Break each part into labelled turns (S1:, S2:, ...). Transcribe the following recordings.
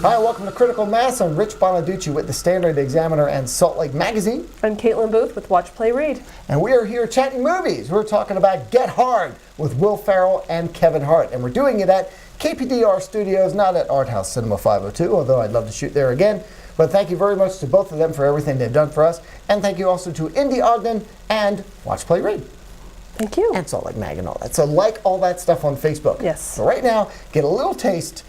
S1: Hi, welcome to Critical Mass. I'm Rich Bonaduce with the Standard, Examiner, and Salt Lake Magazine.
S2: I'm Kaitlyn Booth with Watch, Play, Read.
S1: And we are here chatting movies. We're talking about Get Hard with Will Ferrell and Kevin Hart. And we're doing it at KPDR Studios, not at Art House Cinema 502, although I'd love to shoot there again. But thank you very much to both of them for everything they've done for us. And thank you also to Indy Ogden and Watch, Play, Read.
S2: Thank you.
S1: And Salt Lake Mag and all that. So like all that stuff on Facebook.
S2: Yes.
S1: So right now, get a little taste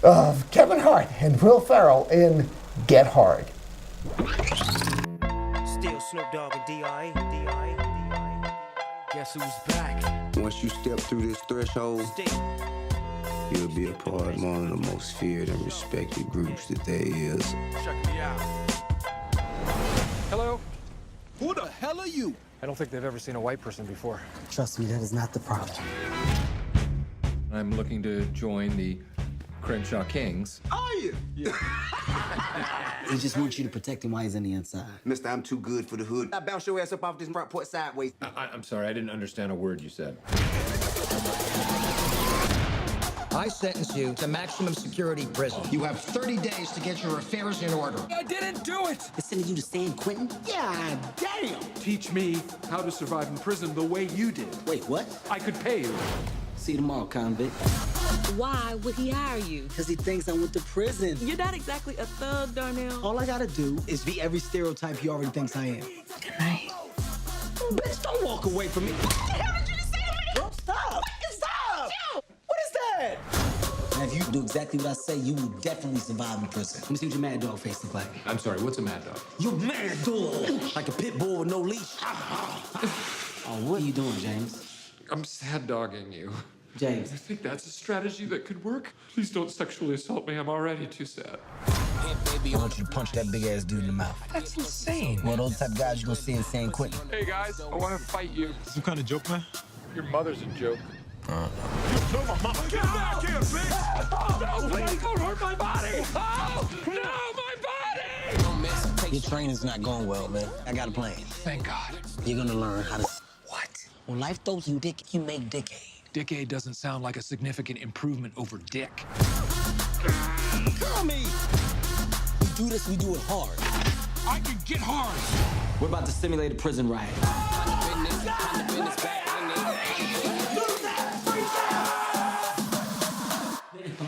S1: of Kevin Hart and Will Ferrell in Get Hard.
S3: Still Snoop Dogg and D.I. Guess who's back?
S4: Once you step through this threshold, you'll be a part of one of the most feared and respected groups that there is.
S3: Check me out.
S5: Hello?
S6: Who the hell are you?
S5: I don't think they've ever seen a white person before.
S7: Trust me, that is not the problem.
S5: I'm looking to join the Crenshaw Kings.
S6: Are you?
S7: He just wants you to protect him while he's on the inside.
S4: Mister, I'm too good for the hood. I bounce your ass up off this front porch sideways.
S5: I'm sorry, I didn't understand a word you said.
S8: I sentence you to maximum security prison.
S9: You have 30 days to get your affairs in order.
S5: I didn't do it!
S7: They're sending you to San Quentin?
S9: Yeah, damn.
S6: Teach me how to survive in prison the way you did.
S7: Wait, what?
S6: I could pay you.
S7: See you tomorrow, convict.
S10: Why would he hire you?
S7: Because he thinks I went to prison.
S10: You're not exactly a thug, Darnell.
S7: All I gotta do is be every stereotype he already thinks I am.
S10: Good night.
S7: Bitch, don't walk away from me. What the hell did you just say to me? Bro, stop. Stop. What is that? Now, if you do exactly what I say, you will definitely survive in prison. Let me see what your mad dog face look like.
S5: I'm sorry, what's a mad dog?
S7: You mad dog. Like a pit bull with no leash. Oh, what are you doing, James?
S5: I'm sad dogging you.
S7: James.
S5: I think that's a strategy that could work. Please don't sexually assault me. I'm already too sad.
S8: Hey, baby, I want you to punch that big ass dude in the mouth.
S5: That's insane.
S8: Well, those type of guys you're gonna see in San Quentin.
S5: Hey guys, I want to fight you.
S6: Some kind of joke, man?
S5: Your mother's a joke.
S6: No, my mama. Get back here, bitch!
S5: Oh, no, please don't hurt my body! Oh, no, my body!
S8: Your training's not going well, man. I got a plan.
S5: Thank God.
S8: You're gonna learn how to... What? When life throws you dick, you make dick aid.
S5: Dick-aid doesn't sound like a significant improvement over dick.
S7: Girl me! We do this, we do it hard.
S6: I can get hard.
S7: We're about to simulate a prison riot.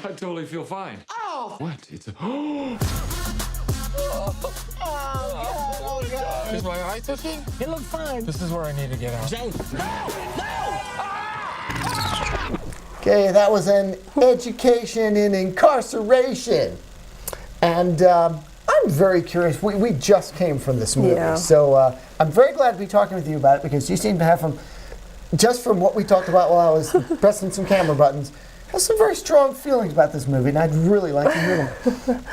S5: I totally feel fine.
S7: Oh!
S5: What? It's a...
S7: Oh, God.
S5: Is my eye touching?
S7: It looks fine.
S5: This is where I need to get out.
S7: James, no!
S1: Okay, that was an education in incarceration. And I'm very curious. We just came from this movie.
S2: Yeah.
S1: So I'm very glad to be talking with you about it because you seem to have, just from what we talked about while I was pressing some camera buttons, have some very strong feelings about this movie, and I'd really like to hear them.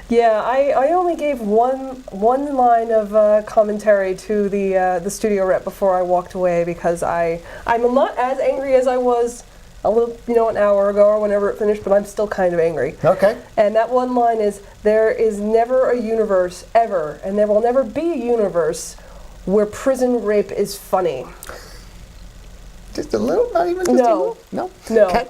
S2: Yeah, I only gave one line of commentary to the studio rep before I walked away because I'm not as angry as I was an hour ago or whenever it finished, but I'm still kind of angry.
S1: Okay.
S2: And that one line is, there is never a universe ever, and there will never be a universe where prison rape is funny.
S1: Just a little? Not even just a
S2: No.
S1: little?
S2: No.
S1: Okay.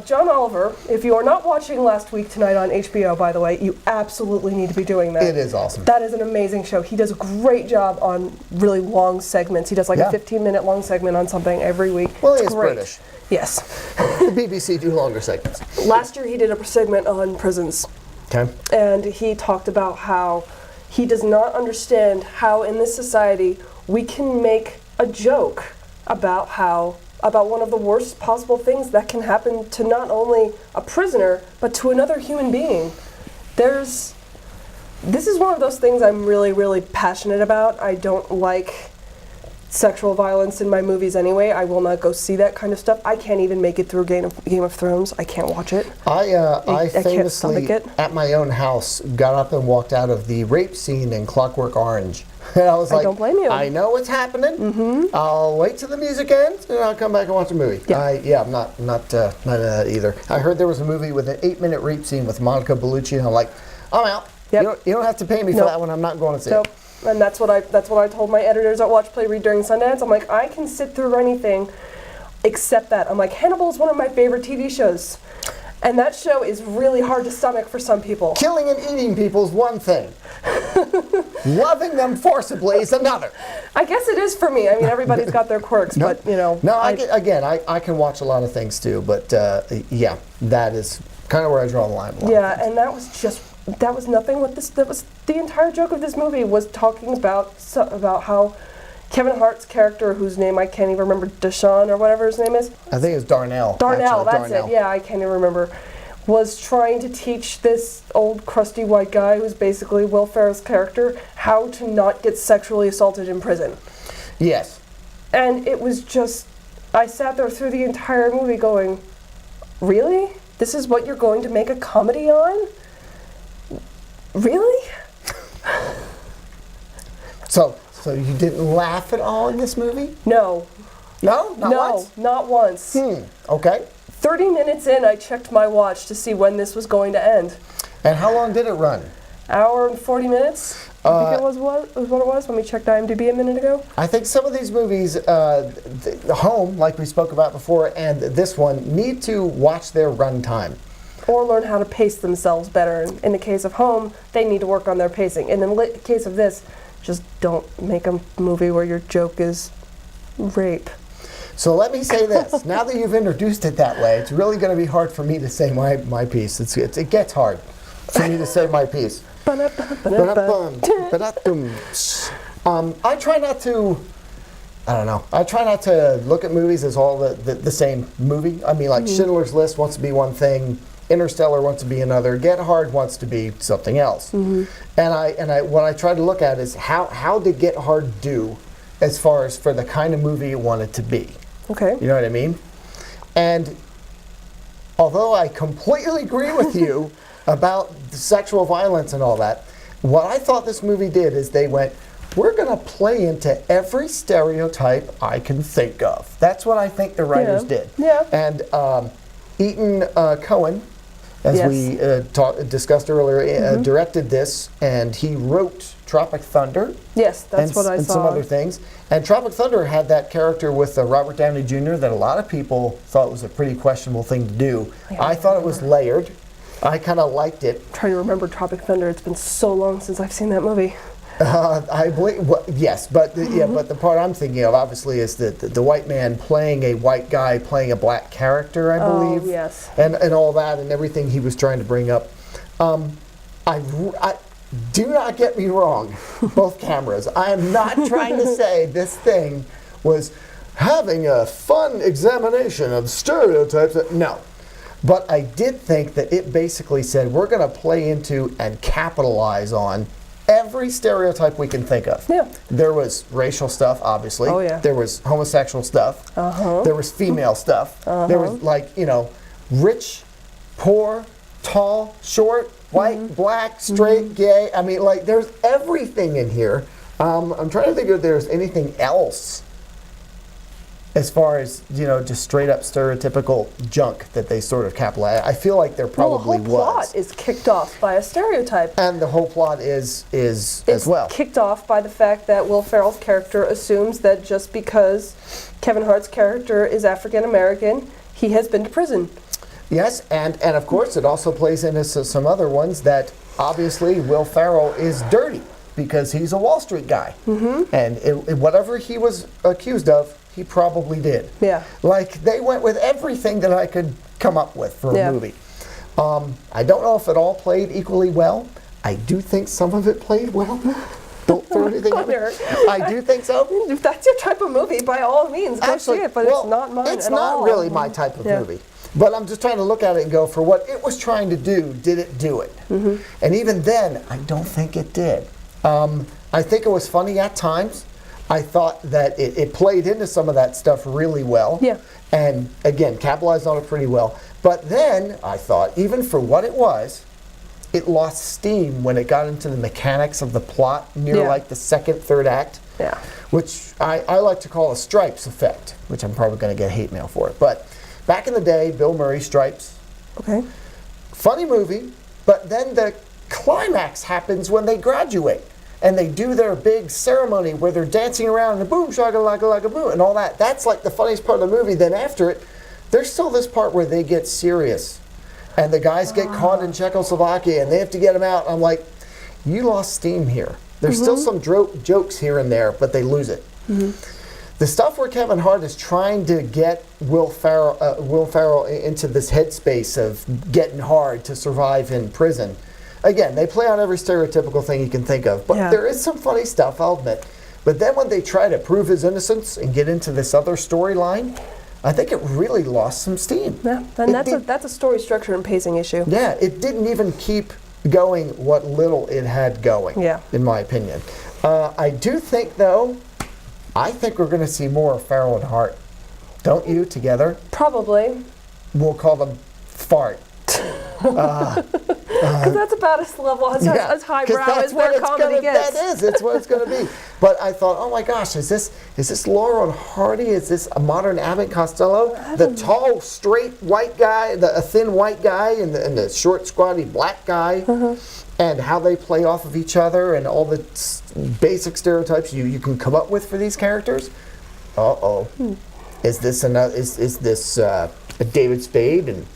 S2: John Oliver, if you are not watching Last Week Tonight on HBO, by the way, you absolutely need to be doing that.
S1: It is awesome.
S2: That is an amazing show. He does a great job on really long segments. He does like a 15-minute long segment on something every week.
S1: Well,
S2: it's
S1: he is
S2: great.
S1: British.
S2: Yes.
S1: The BBC do longer segments.
S2: Last year he did a segment on prisons. Okay. And he talked about how he does not understand how in this society we can make a joke about one of the worst possible things that can happen to not only a prisoner, but to another human being. This is one of those things I'm really, really passionate about. I don't like sexual violence in my movies anyway. I will not go see that kind of stuff. I can't even make it through Game of Thrones. I can't watch it.
S1: I
S2: can't stomach
S1: famously,
S2: it.
S1: at my own house, got up and walked out of the rape scene in Clockwork Orange. And I was like,
S2: don't blame you.
S1: I know what's happening. Mm-hmm. I'll wait till the music ends, and I'll come back and watch a movie. I'm not into that either. I heard there was a movie with an 8-minute rape scene with Monica Bellucci, and I'm like, I'm out.
S2: Yep.
S1: You don't have to pay me for that one. I'm not going to see
S2: Nope.
S1: it.
S2: And that's what I told my editors at Watch Play Read during Sundance. I'm like, I can sit through anything except that. I'm like, Hannibal is one of my favorite TV shows. And that show is really hard to stomach for some people.
S1: Killing and eating people is one thing. Loving them forcibly is another.
S2: I guess it is for me. I mean, everybody's got their quirks, but, you know.
S1: No, I can watch a lot of things too, but yeah, that is kind of where I draw the line.
S2: Yeah, and that was nothing with this. That was the entire joke of this movie was talking about how Kevin Hart's character, whose name I can't even remember, Deshaun or whatever his name is.
S1: I think it's Darnell.
S2: Darnell, that's it. Yeah, I can't even remember. Was trying to teach this old crusty white guy, who's basically Will Ferrell's character, how to not get sexually assaulted in prison.
S1: Yes.
S2: And it was just, I sat there through the entire movie going, really? This is what you're going to make a comedy on? Really?
S1: So you didn't laugh at all in this movie?
S2: No.
S1: No? Not once?
S2: No, not once.
S1: Okay.
S2: 30 minutes in, I checked my watch to see when this was going to end.
S1: And how long did it run?
S2: Hour and 40 minutes. I think it was what it was when we checked IMDb a minute ago.
S1: I think some of these movies, Home, like we spoke about before, and this one, need to watch their runtime.
S2: Or learn how to pace themselves better. In the case of Home, they need to work on their pacing. And in the case of this, just don't make a movie where your joke is rape.
S1: So let me say this. Now that you've introduced it that way, it's really going to be hard for me to say my piece. It gets hard for me to say my piece. I try not to, I don't know, I try not to look at movies as all the same movie. I mean, like Schindler's List wants to be one thing, Interstellar wants to be another, Get Hard wants to be something else. And what I try to look at is how did Get Hard do as far as for the kind of movie you want it to be.
S2: Okay.
S1: You know what I mean? And although I completely agree with you about the sexual violence and all that, what I thought this movie did is they went, we're going to play into every stereotype I can think of. That's what I think the writers did.
S2: Yeah.
S1: And Ethan Cohen, as we discussed earlier, directed this, and he wrote Tropic Thunder.
S2: Yes, that's what I saw.
S1: And some other things. And Tropic Thunder had that character with Robert Downey Jr. that a lot of people thought was a pretty questionable thing to do. I thought it was layered. I kind of liked it.
S2: I'm trying to remember Tropic Thunder. It's been so long since I've seen that movie.
S1: I believe, yes, but but the part I'm thinking of obviously is the white man playing a white guy playing a black character, I believe.
S2: Oh, yes.
S1: And all that and everything he was trying to bring up. I do not get me wrong, both cameras. I am not trying to say this thing was having a fun examination of stereotypes. No. But I did think that it basically said we're going to play into and capitalize on every stereotype we can think of.
S2: Yeah.
S1: There was racial stuff, obviously.
S2: Oh, yeah.
S1: There was homosexual stuff. There was female stuff. There was, like, rich, poor, tall, short, white, black, straight, gay. I mean, like, there's everything in here. I'm trying to think if there's anything else as far as, just straight up stereotypical junk that they sort of capitalize. I feel like there probably was.
S2: The whole plot is kicked off by a stereotype.
S1: And the whole plot is as well.
S2: It's kicked off by the fact that Will Ferrell's character assumes that just because Kevin Hart's character is African American, he has been to prison. Yes, and of course it also plays into some other ones that obviously Will Ferrell is dirty because he's a Wall Street guy. And whatever he was accused of, he probably did. Yeah. Like, they went with everything that I could come up with for a movie. I don't know if it all played equally well. I do think some of it played well. Don't throw anything at me. I do think so. If that's your type of movie, by all means, go see it, but it's not mine at all. It's not really my type of movie. But I'm just trying to look at it and go, for what it was trying to do, did it do it? And even then, I don't think it did. I think it was funny at times. I thought that it played into some of that stuff really well. Yeah. And again, capitalized on it pretty well. But then I thought, even for what it was,
S1: it lost steam when it got into the mechanics of the plot near like the second, third act.
S2: Yeah.
S1: Which I like to call a Stripes effect, which I'm probably going to get hate mail for it. But back in the day, Bill Murray, Stripes.
S2: Okay.
S1: Funny movie, but then the climax happens when they graduate. And they do their big ceremony where they're dancing around and boom, shaga boom, and all that. That's like the funniest part of the movie. Then after it, there's still this part where they get serious. And the guys get caught in Czechoslovakia and they have to get them out. I'm like, you lost steam here. There's still some jokes here and there, but they lose it. The stuff where Kevin Hart is trying to get Will Ferrell into this headspace of getting hard to survive in prison. Again, they play on every stereotypical thing you can think of, but there is some funny stuff, I'll admit. But then when they try to prove his innocence and get into this other storyline, I think it really lost some steam.
S2: Yeah, and that's a story structure and pacing issue.
S1: Yeah, it didn't even keep going what little it had going, in my opinion. I do think, though, I think we're going to see more of Ferrell and Hart. Don't you, together?
S2: Probably.
S1: We'll call them Fart.
S2: Because that's about as level, as highbrow as their comedy gets.
S1: It's what it's going to be. But I thought, oh my gosh, is this Laurel and Hardy? Is this a modern Abbott Costello? The tall, straight white guy, a thin white guy, and the short, squatty black guy, and how they play off of each other, and all the basic stereotypes you can come up with for these characters. Is this another? Is this David Spade and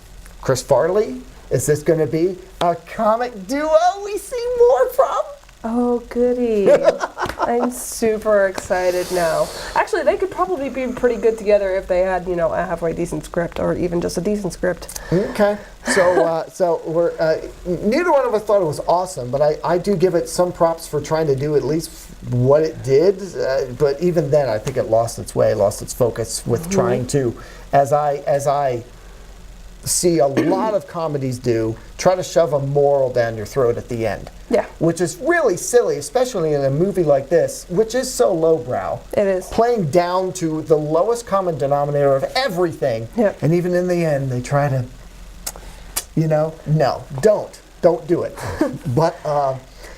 S1: Chris Farley? Is this going to be a comic duo we see more from?
S2: Oh, goody. I'm super excited now. Actually, they could probably be pretty good together if they had, a halfway decent script or even just a decent script.
S1: Okay. So we're neither one of us thought it was awesome, but I do give it some props for trying to do at least what it did. But even then, I think it lost its way, lost its focus with trying to, as I see a lot of comedies do, try to shove a moral down your throat at the end.
S2: Yeah.
S1: Which is really silly, especially in a movie like this, which is so lowbrow.
S2: It is.
S1: Playing down to the lowest common denominator of everything.
S2: Yep.
S1: And even in the end, they try to, no, don't do it. But,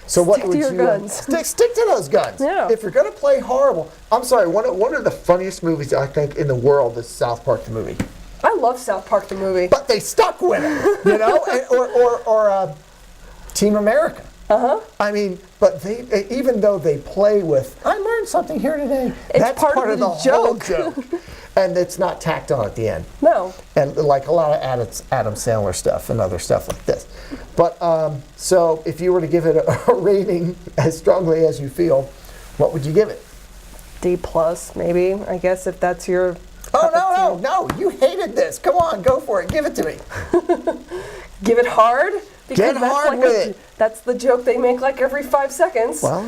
S1: so what would you...
S2: Stick to your guns.
S1: Stick to those guns.
S2: Yeah.
S1: If you're going to play horrible... I'm sorry, one of the funniest movies, I think, in the world is South Park the movie.
S2: I love South Park the movie.
S1: But they stuck with it, or Team America. I mean, but they, even though they play with, I learned something here today. That's part of the whole joke. And it's not tacked on at the end.
S2: No.
S1: And like a lot of Adam Sandler stuff and other stuff like this. But, so if you were to give it a rating as strongly as you feel, what would you give it?
S2: D+, maybe, I guess, if that's your...
S1: Oh, no, you hated this. Come on, go for it. Give it to me.
S2: Give it hard? Because
S1: Get hard with it.
S2: That's the joke they make like every 5 seconds.
S1: Well,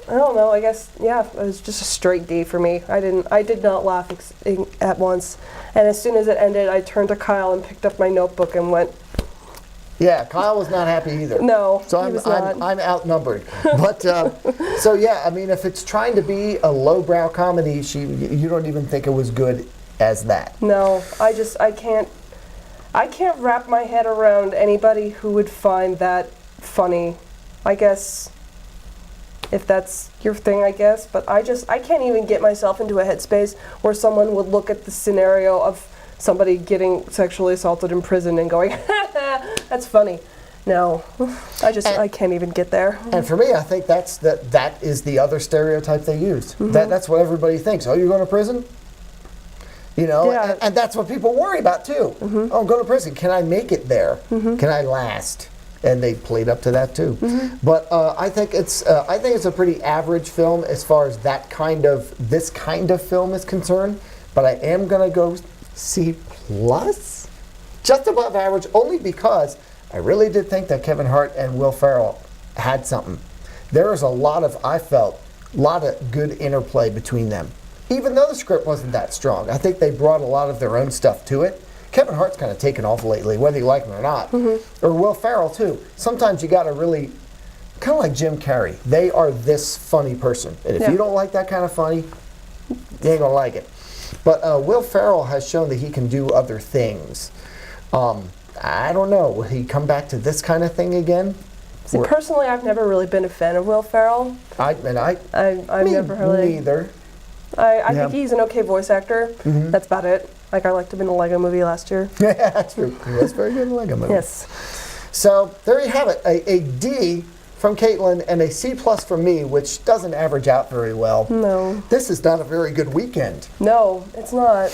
S2: I don't know, I guess, it was just a straight D for me. I did not laugh at once. And as soon as it ended, I turned to Kyle and picked up my notebook and went...
S1: Yeah, Kyle was not happy either.
S2: No,
S1: so I'm outnumbered. But I mean, if it's trying to be a lowbrow comedy, you don't even think it was good as that.
S2: No, I can't wrap my head around anybody who would find that funny. I guess if that's your thing, I guess. But I can't even get myself into a headspace where someone would look at the scenario of somebody getting sexually assaulted in prison and going, that's funny. No, I can't even get there.
S1: And for me, I think that is the other stereotype they used. That's what everybody thinks. Oh, you're going to prison? And that's what people worry about too. Oh, I'm going to prison. Can I make it there? Can I last? And they played up to that too. But I think it's a pretty average film as far as this kind of film is concerned. But I am going to go C+, just above average, only because I really did think that Kevin Hart and Will Ferrell had something. There was a lot of good interplay between them. Even though the script wasn't that strong, I think they brought a lot of their own stuff to it. Kevin Hart's kind of taken off lately, whether you like him or not. Or Will Ferrell, too. Sometimes you got to really, kind of like Jim Carrey, they are this funny person. And if you don't like that kind of funny, you ain't going to like it. But Will Ferrell has shown that he can do other things. I don't know. Will he come back to this kind of thing again?
S2: See, personally, I've never really been a fan of Will Ferrell.
S1: I've
S2: never really.
S1: Neither.
S2: I think he's an okay voice actor. That's about it. Like, I liked him in the Lego movie last year.
S1: Yeah, that's true. He was very good in the Lego movie.
S2: Yes.
S1: So there you have it. A D from Kaitlyn and a C+ from me, which doesn't average out very well.
S2: No.
S1: This is not a very good weekend.
S2: No, it's not.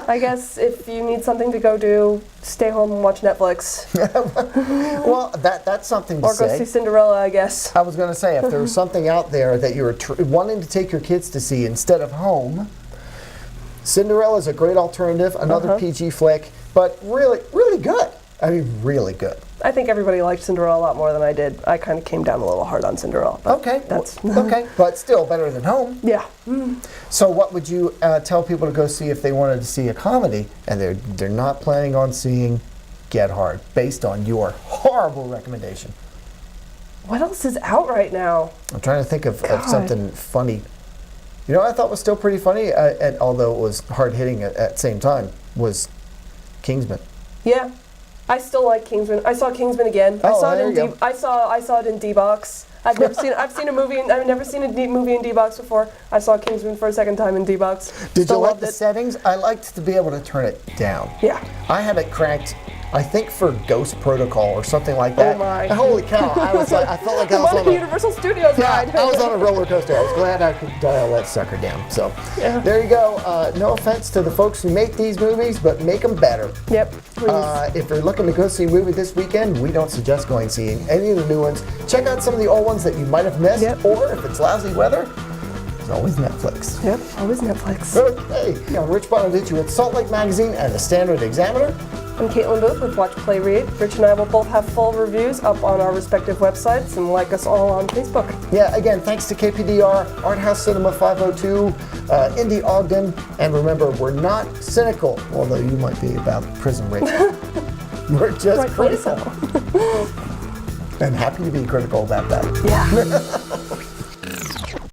S2: I guess if you need something to go do, stay home and watch Netflix.
S1: Well, that's something to say.
S2: Or go see Cinderella, I guess.
S1: I was going to say, if there was something out there that you were wanting to take your kids to see instead of home, Cinderella is a great alternative, another PG flick, but really, really good. I mean, really good.
S2: I think everybody liked Cinderella a lot more than I did. I kind of came down a little hard on Cinderella.
S1: Okay, okay, but still better than home.
S2: Yeah.
S1: So what would you tell people to go see if they wanted to see a comedy and they're not planning on seeing Get Hard, based on your horrible recommendation?
S2: What else is out right now?
S1: I'm trying to think of something funny. You know what I thought was still pretty funny, and although it was hard-hitting at the same time, was Kingsman.
S2: Yeah. I still like Kingsman. I saw Kingsman again. I saw it in D-Box. I've never seen a movie in D-Box before. I saw Kingsman for a second time in D-Box.
S1: Did you like the settings? I liked to be able to turn it down.
S2: Yeah.
S1: I had it cranked, I think, for Ghost Protocol or something like that.
S2: Oh my.
S1: Holy cow. I felt like I was on a
S2: Universal Studios ride.
S1: I was on a roller coaster. I was glad I could dial that sucker down. So there you go. No offense to the folks who make these movies, but make them better.
S2: Yep, please.
S1: If you're looking to go see a movie this weekend, we don't suggest going seeing any of the new ones. Check out some of the old ones that you might have missed, or if it's lousy weather, there's always Netflix.
S2: Yep, always Netflix.
S1: Okay, I'm Rich Bonaduce with Salt Lake Magazine and the Standard Examiner.
S2: I'm Kaitlyn Booth with Watch, Play, Read. Rich and I will both have full reviews up on our respective websites, and like us all on Facebook.
S1: Yeah, again, thanks to KPDR, Art House Cinema 502, Indie Ogden, and remember, we're not cynical, although you might be about prison rape. We're just critical. And happy to be critical about that.
S2: Yeah.